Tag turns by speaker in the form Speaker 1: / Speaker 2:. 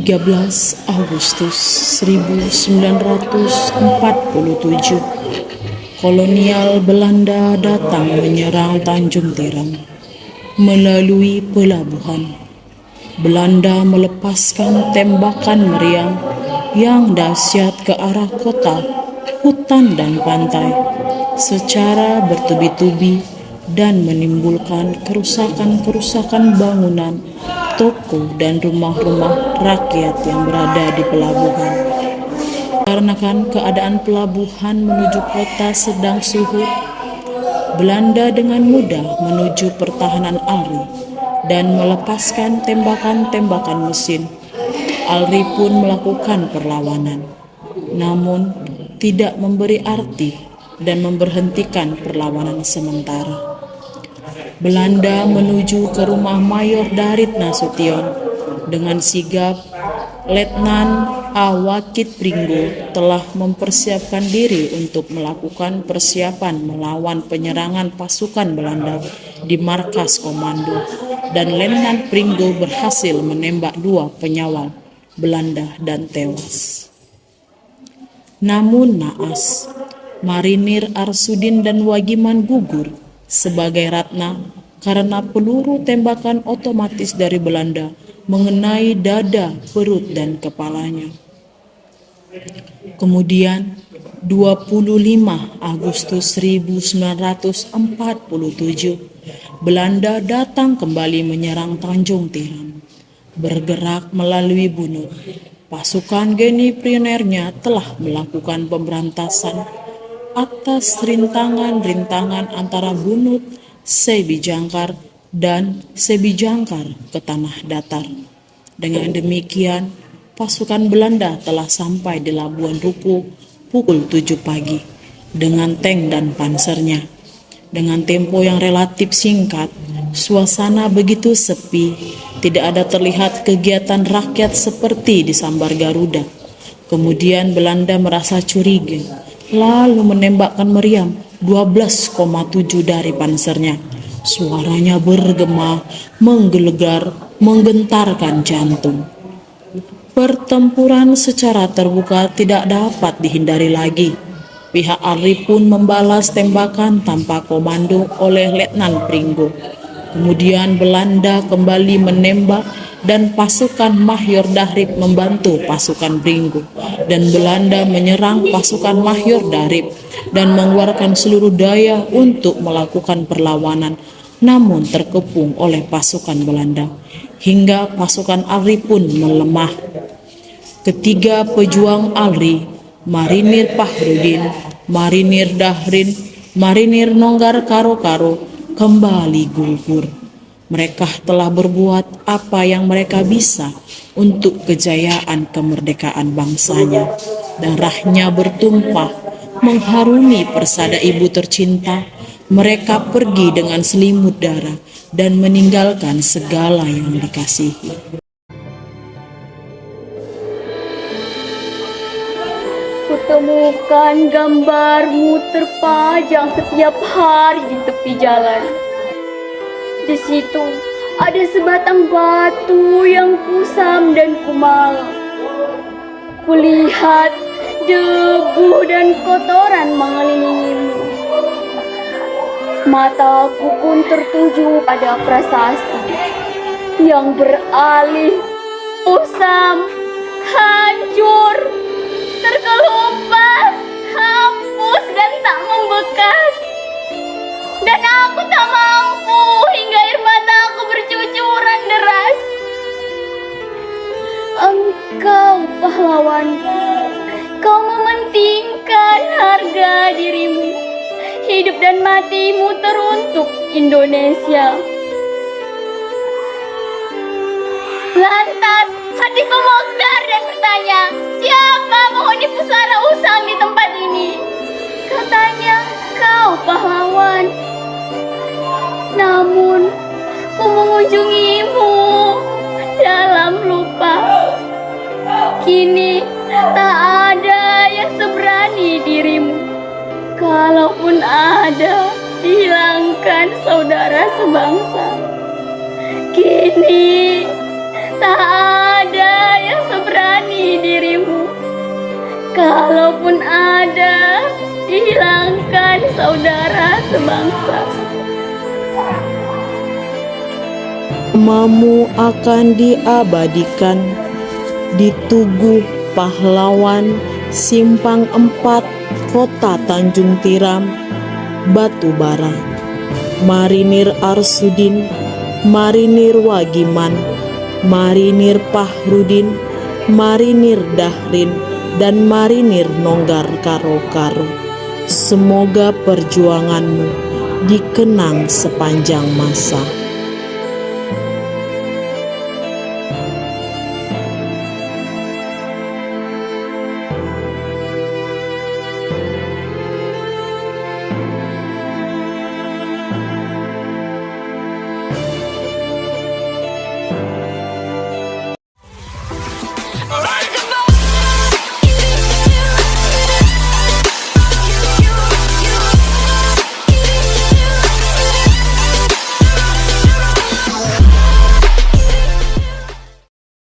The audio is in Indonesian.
Speaker 1: 13 Agustus 1947, kolonial Belanda datang menyerang Tanjung Tiram. Melalui pelabuhan, Belanda melepaskan tembakan meriam yang dahsyat ke arah kota, hutan dan pantai secara bertubi-tubi dan menimbulkan kerusakan-kerusakan bangunan, toko dan rumah-rumah rakyat yang berada di pelabuhan. Karena keadaan pelabuhan menuju kota sedang surut, Belanda dengan mudah menuju pertahanan ALRI dan melepaskan tembakan-tembakan mesin. ALRI pun melakukan perlawanan, namun tidak memberi arti dan memberhentikan perlawanan sementara. Belanda menuju ke rumah Mayor Darit Nasution. Dengan sigap, Letnan A. Wakit Pringgo telah mempersiapkan diri untuk melakukan persiapan melawan penyerangan pasukan Belanda di markas komando, dan Letnan Pringgo berhasil menembak 2 penyawal Belanda dan tewas. Namun naas, Marinir Arsudin dan Wagiman gugur sebagai Ratna karena peluru tembakan otomatis dari Belanda mengenai dada, perut, dan kepalanya. Kemudian 25 Agustus 1947, Belanda datang kembali menyerang Tanjung Tiram. Bergerak melalui Bunut, pasukan Geni Prinernya telah melakukan pemberantasan atas rintangan-rintangan antara Bunut, Sebi Jangkar, dan Sebi Jangkar ke tanah datar. Dengan demikian, pasukan Belanda telah sampai di Labuan Rupu pukul 7 pagi dengan tank dan pansernya. Dengan tempo yang relatif singkat, suasana begitu sepi, tidak ada terlihat kegiatan rakyat seperti di Sambar Garuda. Kemudian Belanda merasa curiga, lalu menembakkan meriam 12,7 dari pansernya. Suaranya bergema, menggelegar, menggentarkan jantung. Pertempuran secara terbuka tidak dapat dihindari lagi. Pihak ALRI pun membalas tembakan tanpa komando oleh Letnan Pringgo. Kemudian Belanda kembali menembak dan pasukan Mayor Dahrip membantu pasukan Pringgo, dan Belanda menyerang pasukan Mayor Dahrip dan mengeluarkan seluruh daya untuk melakukan perlawanan, namun terkepung oleh pasukan Belanda hingga pasukan ALRI pun melemah. Ketiga pejuang ALRI, Marinir Pahrudin, Marinir Dahrin, Marinir Nonggar Karo-Karo, kembali gugur. Mereka telah berbuat apa yang mereka bisa untuk kejayaan kemerdekaan bangsanya. Darahnya bertumpah, mengharumi persada ibu tercinta. Mereka pergi dengan selimut darah dan meninggalkan segala yang dikasihi.
Speaker 2: Kutemukan gambarmu terpajang setiap hari di tepi jalan. Di situ ada sebatang batu yang kusam dan kumal. Kulihat debu dan kotoran mengelilingimu. Mataku pun tertuju pada prasasti yang beralih, usam, hancur, terkelupas, hapus, dan tak membekas. Dan aku tak mampu hingga air mataku bercucuran deras. Engkau pahlawan, kau mementingkan harga dirimu. Hidup dan matimu teruntuk Indonesia. Lantas hatiku mekar dan bertanya, siapa penghuni pusara usang di tempat ini? Katanya, kau pahlawan. Namun, ku mengunjungimu dalam lupa. Kini, tak ada yang seberani dirimu. Kalaupun ada, dihilangkan saudara sebangsa. Kini, tak ada yang seberani Kalaupun ada, dihilangkan saudara sebangsa.
Speaker 1: Namamu akan diabadikan di Tugu Pahlawan, Simpang 4, Kota Tanjung Tiram, Batubara. Marinir Arsudin, Marinir Wagiman, Marinir Pahrudin, Marinir Dahrin, dan Marinir Nonggar Karo-Karo. Semoga perjuanganmu dikenang sepanjang masa.